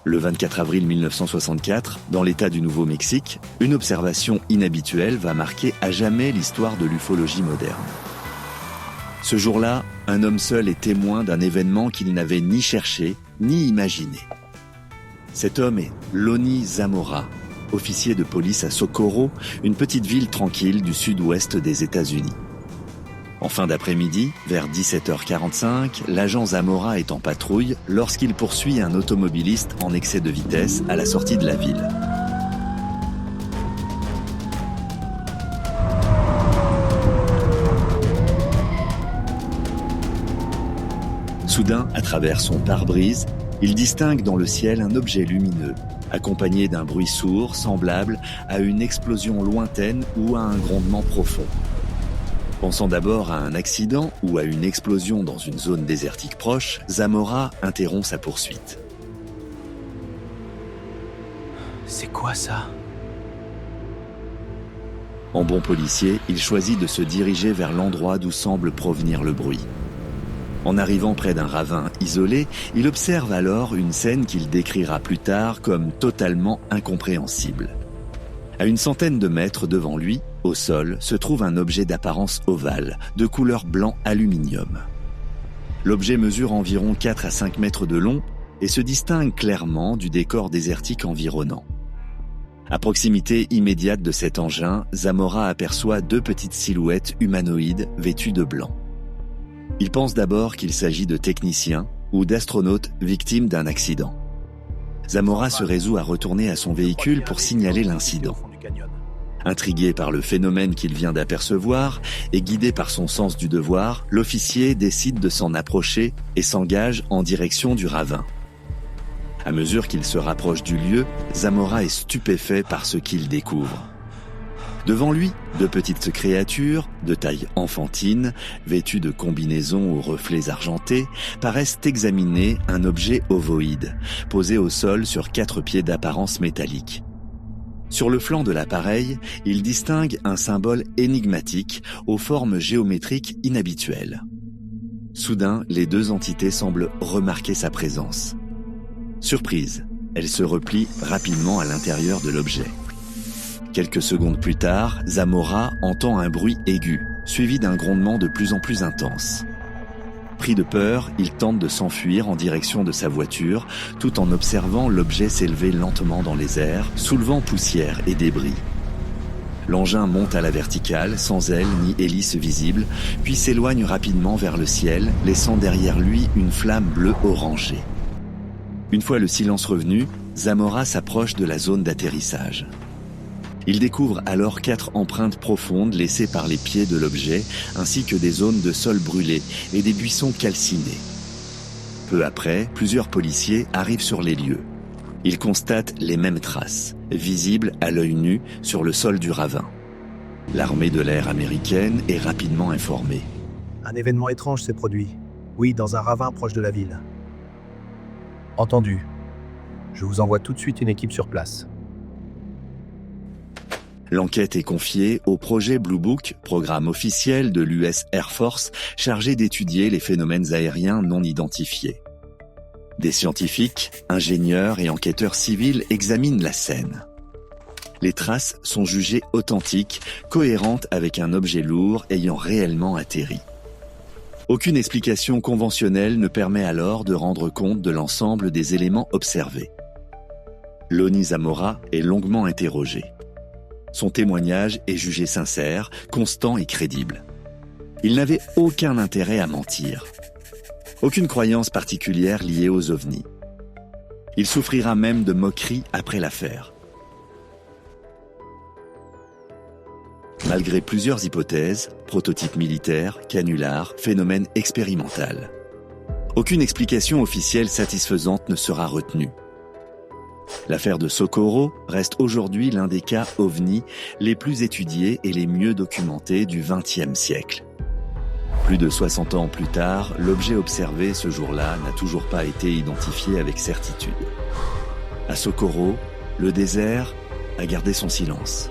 Le 24 avril 1964, dans l'État du Nouveau-Mexique, une observation inhabituelle va marquer à jamais l'histoire de l'ufologie moderne. Ce jour-là, un homme seul est témoin d'un événement qu'il n'avait ni cherché, ni imaginé. Cet homme est Lonnie Zamora, officier de police à Socorro, une petite ville tranquille du sud-ouest des États-Unis. En fin d'après-midi, vers 17h45, l'agent Zamora est en patrouille lorsqu'il poursuit un automobiliste en excès de vitesse à la sortie de la ville. Soudain, à travers son pare-brise, il distingue dans le ciel un objet lumineux, accompagné d'un bruit sourd semblable à une explosion lointaine ou à un grondement profond. Pensant d'abord à un accident ou à une explosion dans une zone désertique proche, Zamora interrompt sa poursuite. C'est quoi ça ? En bon policier, il choisit de se diriger vers l'endroit d'où semble provenir le bruit. En arrivant près d'un ravin isolé, il observe alors une scène qu'il décrira plus tard comme totalement incompréhensible. À une centaine de mètres devant lui, au sol, se trouve un objet d'apparence ovale, de couleur blanc aluminium. L'objet mesure environ 4 à 5 mètres de long et se distingue clairement du décor désertique environnant. À proximité immédiate de cet engin, Zamora aperçoit 2 petites silhouettes humanoïdes vêtues de blanc. Il pense d'abord qu'il s'agit de techniciens ou d'astronautes victimes d'un accident. Zamora se résout à retourner à son véhicule pour signaler l'incident. Intrigué par le phénomène qu'il vient d'apercevoir et guidé par son sens du devoir, l'officier décide de s'en approcher et s'engage en direction du ravin. À mesure qu'il se rapproche du lieu, Zamora est stupéfait par ce qu'il découvre. Devant lui, 2 petites créatures, de taille enfantine, vêtues de combinaisons aux reflets argentés, paraissent examiner un objet ovoïde, posé au sol sur 4 pieds d'apparence métallique. Sur le flanc de l'appareil, il distingue un symbole énigmatique aux formes géométriques inhabituelles. Soudain, les 2 entités semblent remarquer sa présence. Surprise, elle se replie rapidement à l'intérieur de l'objet. Quelques secondes plus tard, Zamora entend un bruit aigu, suivi d'un grondement de plus en plus intense. Pris de peur, il tente de s'enfuir en direction de sa voiture, tout en observant l'objet s'élever lentement dans les airs, soulevant poussière et débris. L'engin monte à la verticale, sans aile ni hélice visible, puis s'éloigne rapidement vers le ciel, laissant derrière lui une flamme bleue orangée. Une fois le silence revenu, Zamora s'approche de la zone d'atterrissage. Il découvre alors 4 empreintes profondes laissées par les pieds de l'objet, ainsi que des zones de sol brûlées et des buissons calcinés. Peu après, plusieurs policiers arrivent sur les lieux. Ils constatent les mêmes traces, visibles à l'œil nu sur le sol du ravin. L'armée de l'air américaine est rapidement informée. Un événement étrange s'est produit. Oui, dans un ravin proche de la ville. Entendu. Je vous envoie tout de suite une équipe sur place. L'enquête est confiée au projet Blue Book, programme officiel de l'US Air Force chargé d'étudier les phénomènes aériens non identifiés. Des scientifiques, ingénieurs et enquêteurs civils examinent la scène. Les traces sont jugées authentiques, cohérentes avec un objet lourd ayant réellement atterri. Aucune explication conventionnelle ne permet alors de rendre compte de l'ensemble des éléments observés. Lonnie Zamora est longuement interrogé. Son témoignage est jugé sincère, constant et crédible. Il n'avait aucun intérêt à mentir. Aucune croyance particulière liée aux ovnis. Il souffrira même de moqueries après l'affaire. Malgré plusieurs hypothèses, prototypes militaires, canulars, phénomènes expérimental, aucune explication officielle satisfaisante ne sera retenue. L'affaire de Socorro reste aujourd'hui l'un des cas ovnis les plus étudiés et les mieux documentés du XXe siècle. Plus de 60 ans plus tard, l'objet observé ce jour-là n'a toujours pas été identifié avec certitude. À Socorro, le désert a gardé son silence.